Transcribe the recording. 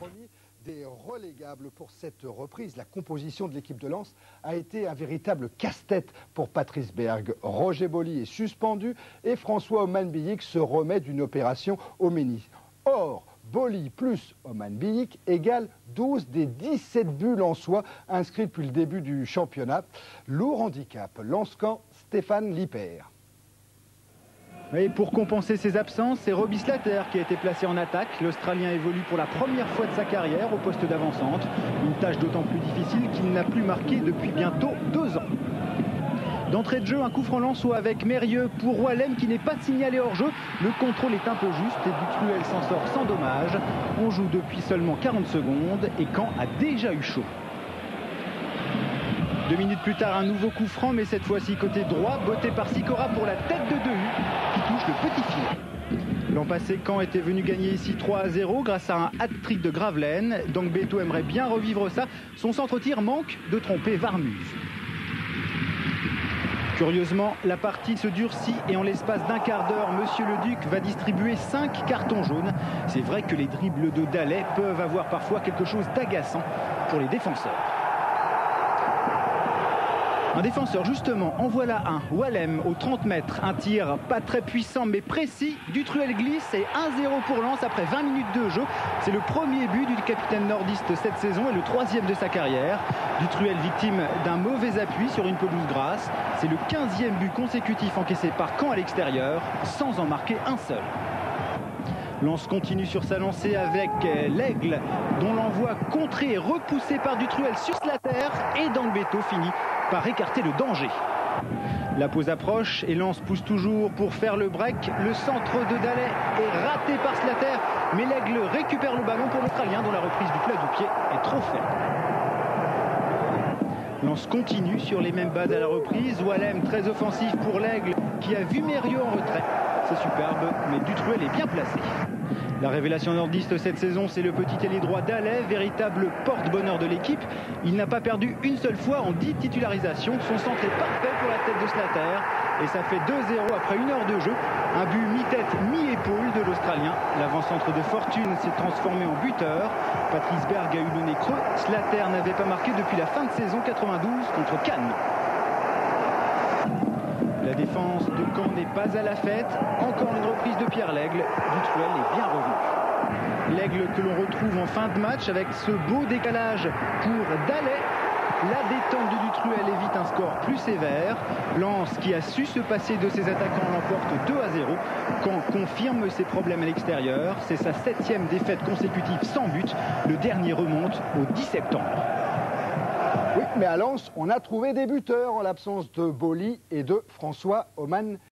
premier des relégables pour cette reprise. La composition de l'équipe de Lens a été un véritable casse-tête pour Patrice Berg. Roger Boly est suspendu et François Oman-Biyik se remet d'une opération au ménis. Or, Boly plus Oman-Biyik égale 12 des 17 buts lensois inscrits depuis le début du championnat. Lourd handicap, Lenscan Stéphane Lippert. Et pour compenser ses absences, c'est Robbie Slater qui a été placé en attaque. L'Australien évolue pour la première fois de sa carrière au poste d'avant-centre. Une tâche d'autant plus difficile qu'il n'a plus marqué depuis bientôt 2 ans. D'entrée de jeu, un coup franc lensois avec Mérieux pour Wallem qui n'est pas signalé hors jeu. Le contrôle est un peu juste et Dutruel s'en sort sans dommage. On joue depuis seulement 40 secondes et Caen a déjà eu chaud. 2 minutes plus tard, un nouveau coup franc, mais cette fois-ci côté droit, botté par Sikora pour la tête de Dehu, qui touche le petit filet. L'an passé, Caen était venu gagner ici 3-0 grâce à un hat-trick de Gravelaine. Dangbeto aimerait bien revivre ça. Son centre-tir manque de tromper Varmuz. Curieusement, la partie se durcit et en l'espace d'un quart d'heure, Monsieur le Duc va distribuer 5 cartons jaunes. C'est vrai que les dribbles de Dallet peuvent avoir parfois quelque chose d'agaçant pour les défenseurs. Un défenseur justement, en voilà un. Wallem au 30 mètres, un tir pas très puissant mais précis. Dutruel glisse et 1-0 pour Lens après 20 minutes de jeu. C'est le premier but du capitaine nordiste cette saison et le 3e de sa carrière. Dutruel victime d'un mauvais appui sur une pelouse grasse. C'est le 15e but consécutif encaissé par Caen à l'extérieur, sans en marquer un seul. Lens continue sur sa lancée avec l'Aigle, dont l'envoi contré et repoussé par Dutruel sur Slater et Dangbeto finit par écarter le danger. La pause approche et Lens pousse toujours pour faire le break. Le centre de Dallet est raté par Slater, mais l'Aigle récupère le ballon pour l'Australien dont la reprise du plat du pied est trop faible. Lens continue sur les mêmes bases à la reprise. Wallem très offensif pour l'Aigle qui a vu Mérieux en retrait. C'est superbe, mais Dutruel est bien placé. La révélation nordiste cette saison, c'est le petit ailier droit Dallet, véritable porte-bonheur de l'équipe. Il n'a pas perdu une seule fois en 10 titularisations. Son centre est parfait pour la tête de Slater. Et ça fait 2-0 après 1 heure de jeu. Un but mi-tête, mi-épaule de l'Australien. L'avant-centre de Fortune s'est transformé en buteur. Patrice Berg a eu le nez creux. Slater n'avait pas marqué depuis la fin de saison 92 contre Cannes. La défense de Caen n'est pas à la fête. Encore une reprise de Pierre Lègle. Dutruel est bien revenu. Lègle que l'on retrouve en fin de match avec ce beau décalage pour Dallet. La détente de Dutruel évite un score plus sévère. Lens qui a su se passer de ses attaquants l'emporte 2-0. Caen confirme ses problèmes à l'extérieur. C'est sa 7e défaite consécutive sans but. Le dernier remonte au 10 septembre. Oui, mais à Lens, on a trouvé des buteurs en l'absence de Boly et de François Oman.